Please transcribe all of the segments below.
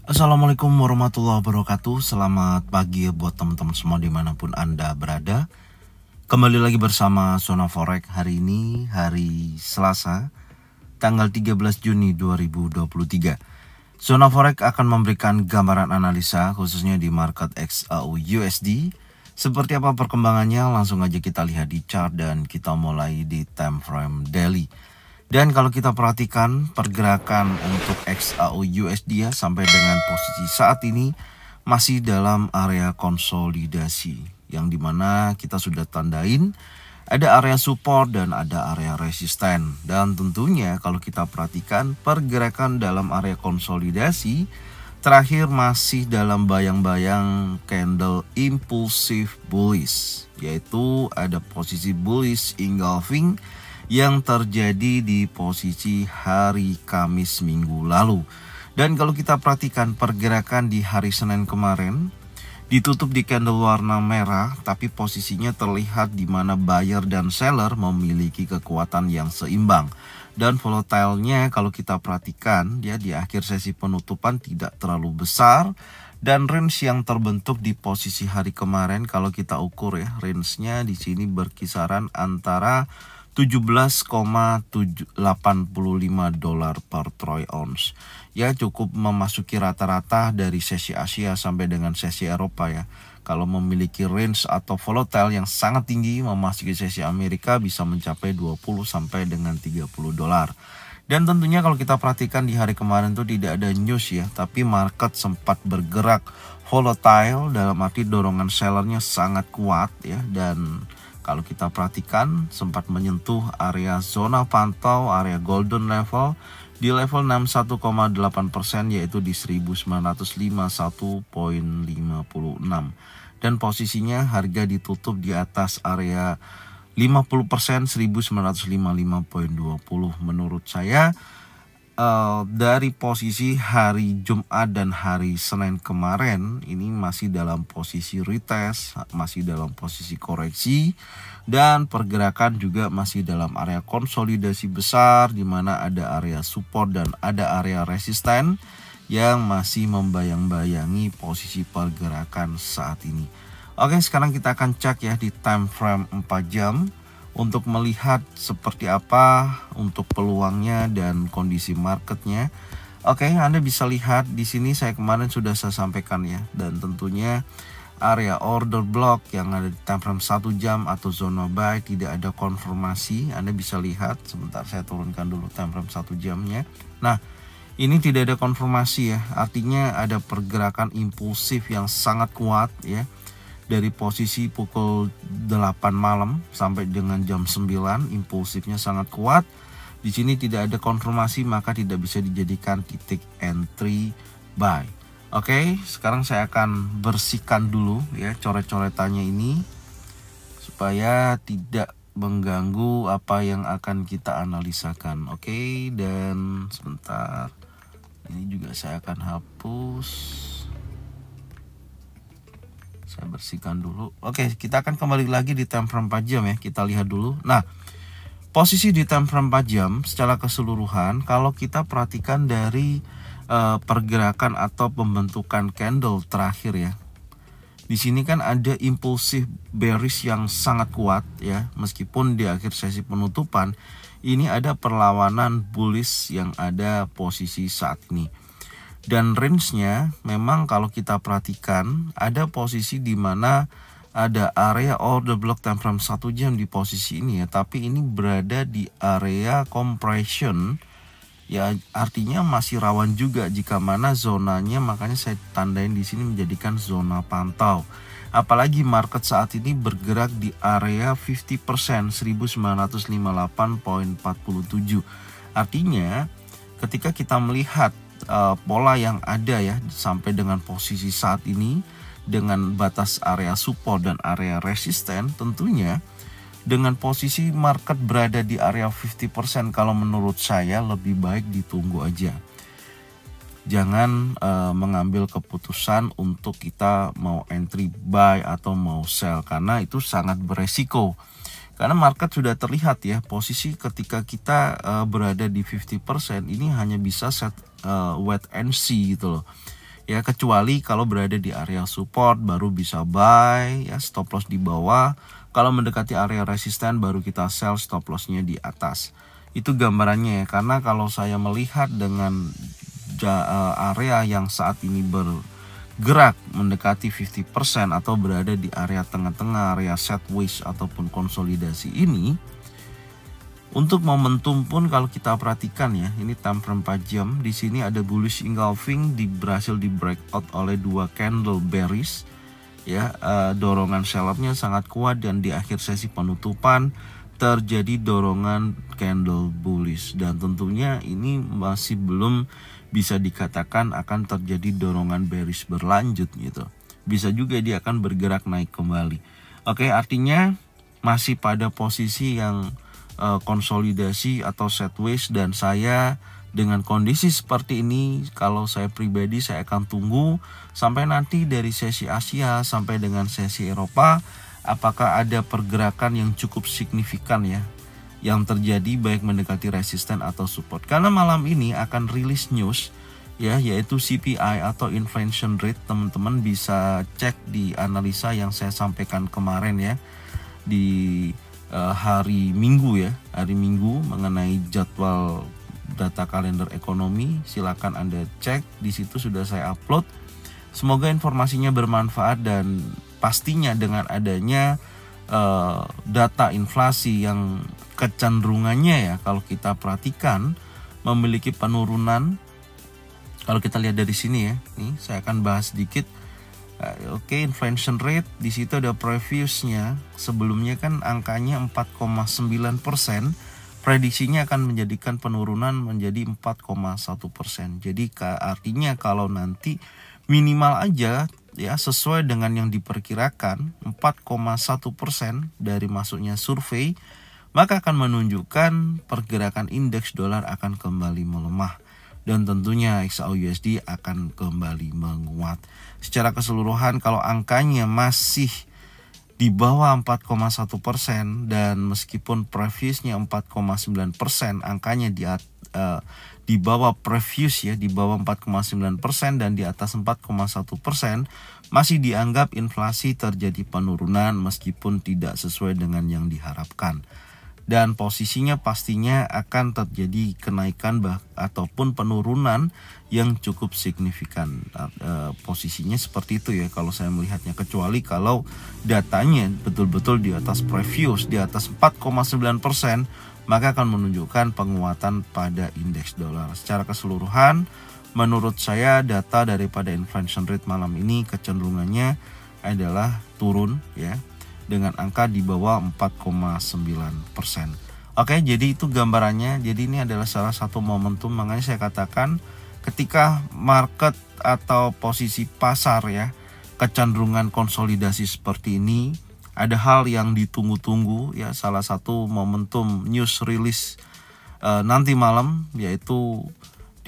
Assalamualaikum warahmatullahi wabarakatuh. Selamat pagi buat teman-teman semua dimanapun Anda berada. Kembali lagi bersama Zona Forex hari ini, hari Selasa, tanggal 13 Juni 2023. Zona Forex akan memberikan gambaran analisa khususnya di market XAU USD. Seperti apa perkembangannya, langsung aja kita lihat di chart dan kita mulai di time frame daily. Dan kalau kita perhatikan pergerakan untuk XAU USD ya, sampai dengan posisi saat ini masih dalam area konsolidasi, yang dimana kita sudah tandain ada area support dan ada area resisten. Dan tentunya kalau kita perhatikan pergerakan dalam area konsolidasi terakhir masih dalam bayang-bayang candle impulsive bullish, yaitu ada posisi bullish engulfing yang terjadi di posisi hari Kamis minggu lalu. Dan kalau kita perhatikan pergerakan di hari Senin kemarin ditutup di candle warna merah, tapi posisinya terlihat di mana buyer dan seller memiliki kekuatan yang seimbang. Dan volatilenya kalau kita perhatikan dia di akhir sesi penutupan tidak terlalu besar, dan range yang terbentuk di posisi hari kemarin kalau kita ukur ya, range-nya di sini berkisaran antara 17,85 dolar per troy ounce. Ya, cukup memasuki rata-rata dari sesi Asia sampai dengan sesi Eropa ya. Kalau memiliki range atau volatile yang sangat tinggi, memasuki sesi Amerika bisa mencapai 20 sampai dengan 30 dolar. Dan tentunya kalau kita perhatikan di hari kemarin tuh tidak ada news ya, tapi market sempat bergerak volatile, dalam arti dorongan sellernya sangat kuat ya. Dan kalau kita perhatikan sempat menyentuh area zona pantau, area golden level di level 61,8%, yaitu di 1951,56. Dan posisinya harga ditutup di atas area 50%, 1955,20. Menurut saya dari posisi hari Jumat dan hari Senin kemarin ini masih dalam posisi retest, masih dalam posisi koreksi, dan pergerakan juga masih dalam area konsolidasi besar, di mana ada area support dan ada area resisten yang masih membayang-bayangi posisi pergerakan saat ini. Oke, sekarang kita akan cek ya di time frame 4 jam untuk melihat seperti apa untuk peluangnya dan kondisi marketnya. Oke, Anda bisa lihat di sini saya kemarin sudah saya sampaikan ya, dan tentunya area order block yang ada di time frame 1 jam atau zona buy tidak ada konfirmasi. Anda bisa lihat, sebentar saya turunkan dulu time frame 1 jamnya. Nah, ini tidak ada konfirmasi ya, artinya ada pergerakan impulsif yang sangat kuat ya. Dari posisi pukul 8 malam sampai dengan jam 9 impulsifnya sangat kuat. Di sini tidak ada konfirmasi, maka tidak bisa dijadikan titik entry buy. Oke, sekarang saya akan bersihkan dulu ya coret-coretannya ini supaya tidak mengganggu apa yang akan kita analisakan. Oke, dan sebentar. Ini juga saya akan hapus. Saya bersihkan dulu. Oke, kita akan kembali lagi di time frame 4 jam ya. Kita lihat dulu. Nah, posisi di time frame 4 jam secara keseluruhan kalau kita perhatikan dari pergerakan atau pembentukan candle terakhir ya. Di sini kan ada impulsif bearish yang sangat kuat ya. Meskipun di akhir sesi penutupan ini ada perlawanan bullish yang ada posisi saat ini. Dan range-nya memang kalau kita perhatikan ada posisi di mana ada area order block time frame 1 jam di posisi ini ya, tapi ini berada di area compression ya, artinya masih rawan juga jika mana zonanya, makanya saya tandain di sini menjadikan zona pantau. Apalagi market saat ini bergerak di area 50%, 1958,47. Artinya ketika kita melihat pola yang ada ya sampai dengan posisi saat ini dengan batas area support dan area resisten, tentunya dengan posisi market berada di area 50%, kalau menurut saya lebih baik ditunggu aja. Jangan mengambil keputusan untuk kita mau entry buy atau mau sell, karena itu sangat beresiko. Karena market sudah terlihat ya, posisi ketika kita berada di 50% ini hanya bisa set wait and see gitu loh. ya, kecuali kalau berada di area support baru bisa buy ya, stop loss di bawah. Kalau mendekati area resisten baru kita sell, stop lossnya di atas. Itu gambarannya ya, karena kalau saya melihat dengan area yang saat ini bergerak mendekati 50% atau berada di area tengah-tengah, area sideways ataupun konsolidasi ini, untuk momentum pun kalau kita perhatikan ya, ini time frame 4 jam, di sini ada bullish engulfing, berhasil di breakout oleh dua candle bearish ya, dorongan sell-off-nya sangat kuat, dan di akhir sesi penutupan terjadi dorongan candle bullish, dan tentunya ini masih belum bisa dikatakan akan terjadi dorongan bearish berlanjut gitu. Bisa juga dia akan bergerak naik kembali. Oke, artinya masih pada posisi yang konsolidasi atau sideways, dan saya dengan kondisi seperti ini, kalau saya pribadi saya akan tunggu sampai nanti dari sesi Asia sampai dengan sesi Eropa, apakah ada pergerakan yang cukup signifikan ya yang terjadi baik mendekati resisten atau support. Karena malam ini akan rilis news ya, yaitu CPI atau inflation rate. Teman-teman bisa cek di analisa yang saya sampaikan kemarin ya, di hari Minggu ya, hari Minggu mengenai jadwal data kalender ekonomi. Silakan Anda cek, di situ sudah saya upload. Semoga informasinya bermanfaat, dan pastinya dengan adanya data inflasi yang kecenderungannya ya, kalau kita perhatikan memiliki penurunan. Kalau kita lihat dari sini ya, nih saya akan bahas sedikit. Oke, inflation rate di situ ada previousnya. Sebelumnya kan angkanya 4,9%, prediksinya akan menjadikan penurunan menjadi 4,1%. Jadi artinya kalau nanti minimal aja ya sesuai dengan yang diperkirakan 4,1% dari masuknya survei, maka akan menunjukkan pergerakan indeks dolar akan kembali melemah, dan tentunya XAU/USD akan kembali menguat. Secara keseluruhan kalau angkanya masih di bawah 4,1%, dan meskipun previousnya 4,9%, angkanya di bawah previous ya, di bawah 4,9% dan di atas 4,1%, masih dianggap inflasi terjadi penurunan meskipun tidak sesuai dengan yang diharapkan. Dan posisinya pastinya akan terjadi kenaikan ataupun penurunan yang cukup signifikan. Posisinya seperti itu ya kalau saya melihatnya, kecuali kalau datanya betul-betul di atas previous, di atas 4,9%, maka akan menunjukkan penguatan pada indeks dolar. Secara keseluruhan menurut saya data daripada inflation rate malam ini kecenderungannya adalah turun ya, dengan angka di bawah 4,9%. Oke, jadi itu gambarannya. Jadi ini adalah salah satu momentum, makanya saya katakan ketika market atau posisi pasar ya kecenderungan konsolidasi seperti ini, ada hal yang ditunggu-tunggu ya. Salah satu momentum news release nanti malam, yaitu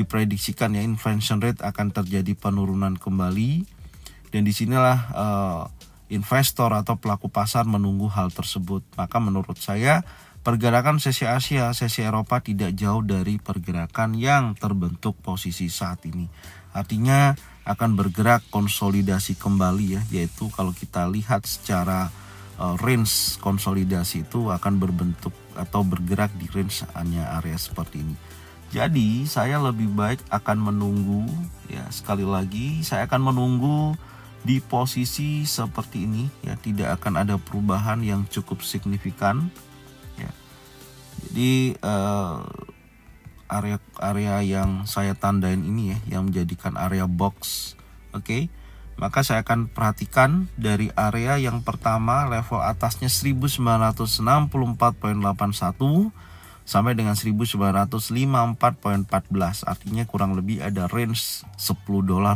diprediksikan ya inflation rate akan terjadi penurunan kembali, dan disinilah investor atau pelaku pasar menunggu hal tersebut. Maka menurut saya pergerakan sesi Asia, sesi Eropa tidak jauh dari pergerakan yang terbentuk posisi saat ini. Artinya akan bergerak konsolidasi kembali ya, yaitu kalau kita lihat secara range konsolidasi itu akan berbentuk atau bergerak di range hanya area seperti ini. Jadi saya lebih baik akan menunggu ya, sekali lagi saya akan menunggu di posisi seperti ini ya, tidak akan ada perubahan yang cukup signifikan ya. Jadi area yang saya tandain ini ya, yang menjadikan area box. Oke, maka saya akan perhatikan dari area yang pertama, level atasnya 1964.81 sampai dengan 1954.14. Artinya kurang lebih ada range $10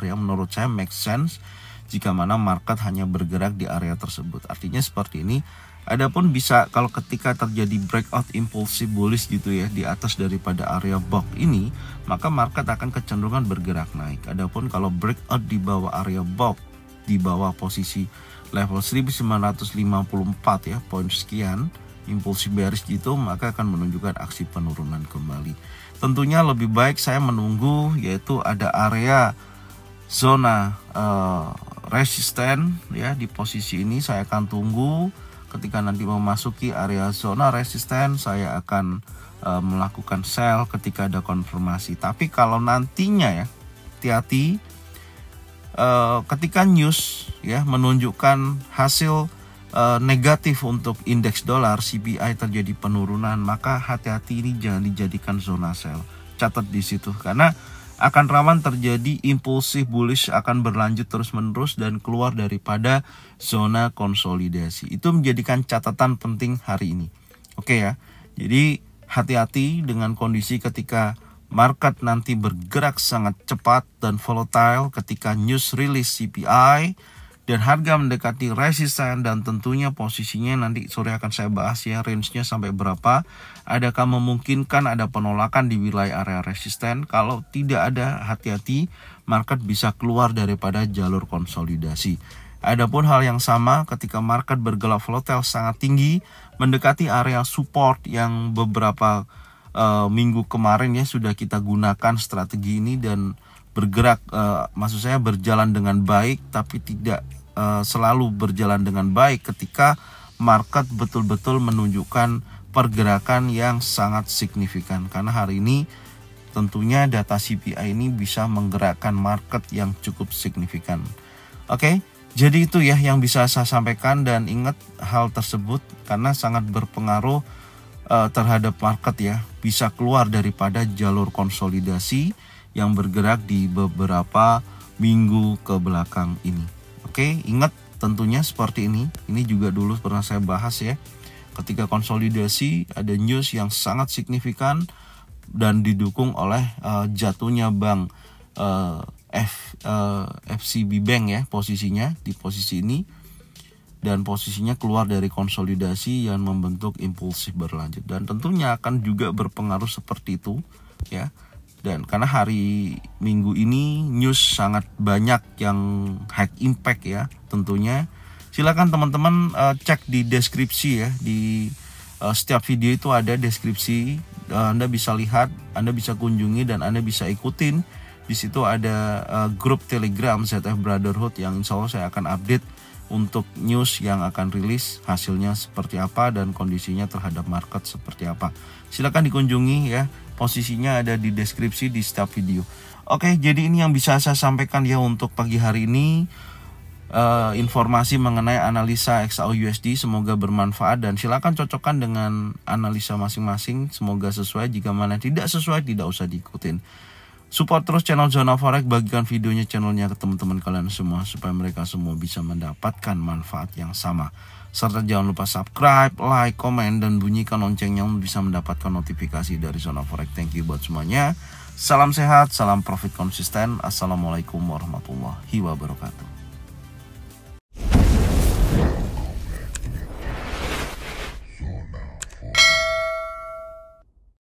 yang menurut saya make sense jika mana market hanya bergerak di area tersebut. Artinya seperti ini. Adapun bisa kalau ketika terjadi breakout impulsif bullish gitu ya di atas daripada area box ini, maka market akan kecenderungan bergerak naik. Adapun kalau breakout di bawah area box, di bawah posisi level 1954 ya, poin sekian, impulsif bearish gitu, maka akan menunjukkan aksi penurunan kembali. Tentunya lebih baik saya menunggu, yaitu ada area zona resisten ya. Di posisi ini saya akan tunggu ketika nanti memasuki area zona resisten, saya akan melakukan sell ketika ada konfirmasi. Tapi kalau nantinya ya, hati-hati ketika news ya menunjukkan hasil negatif untuk indeks dolar CPI terjadi penurunan, maka hati-hati, ini jangan dijadikan zona sell. Catat di situ, karena akan rawan terjadi impulsif bullish, akan berlanjut terus-menerus dan keluar daripada zona konsolidasi. Itu menjadikan catatan penting hari ini. Oke ya. Jadi hati-hati dengan kondisi ketika market nanti bergerak sangat cepat dan volatile ketika news release CPI dan harga mendekati resisten, dan tentunya posisinya nanti sore akan saya bahas ya, range-nya sampai berapa. Adakah memungkinkan ada penolakan di wilayah area resisten? Kalau tidak ada, hati-hati, market bisa keluar daripada jalur konsolidasi. Adapun hal yang sama ketika market bergerak volatile sangat tinggi mendekati area support yang beberapa minggu kemarin ya sudah kita gunakan strategi ini dan bergerak, maksud saya berjalan dengan baik, tapi tidak selalu berjalan dengan baik ketika market betul-betul menunjukkan pergerakan yang sangat signifikan. Karena hari ini tentunya data CPI ini bisa menggerakkan market yang cukup signifikan. Oke, jadi itu ya yang bisa saya sampaikan, dan ingat hal tersebut karena sangat berpengaruh terhadap market ya, bisa keluar daripada jalur konsolidasi yang bergerak di beberapa minggu ke belakang ini. Oke, ingat tentunya seperti ini. Ini juga dulu pernah saya bahas ya. Ketika konsolidasi ada news yang sangat signifikan dan didukung oleh jatuhnya bank FCB Bank ya, posisinya di posisi ini, dan posisinya keluar dari konsolidasi yang membentuk impulsif berlanjut, dan tentunya akan juga berpengaruh seperti itu ya. Dan karena hari Minggu ini news sangat banyak yang high impact ya, tentunya silakan teman-teman cek di deskripsi ya, di setiap video itu ada deskripsi, Anda bisa lihat, Anda bisa kunjungi, dan Anda bisa ikutin. Di situ ada grup Telegram ZF Brotherhood yang insya Allah saya akan update untuk news yang akan rilis, hasilnya seperti apa dan kondisinya terhadap market seperti apa. Silakan dikunjungi ya, posisinya ada di deskripsi di setiap video. Oke, jadi ini yang bisa saya sampaikan ya untuk pagi hari ini. Informasi mengenai analisa XAU/USD semoga bermanfaat, dan silakan cocokkan dengan analisa masing-masing, semoga sesuai. Jika mana tidak sesuai, tidak usah diikutin. Support terus channel Zona Forex, bagikan videonya channelnya ke teman-teman kalian semua supaya mereka semua bisa mendapatkan manfaat yang sama. Serta jangan lupa subscribe, like, komen, dan bunyikan loncengnya untuk bisa mendapatkan notifikasi dari Zona Forex. Thank you buat semuanya. Salam sehat, salam profit konsisten. Assalamualaikum warahmatullahi wabarakatuh.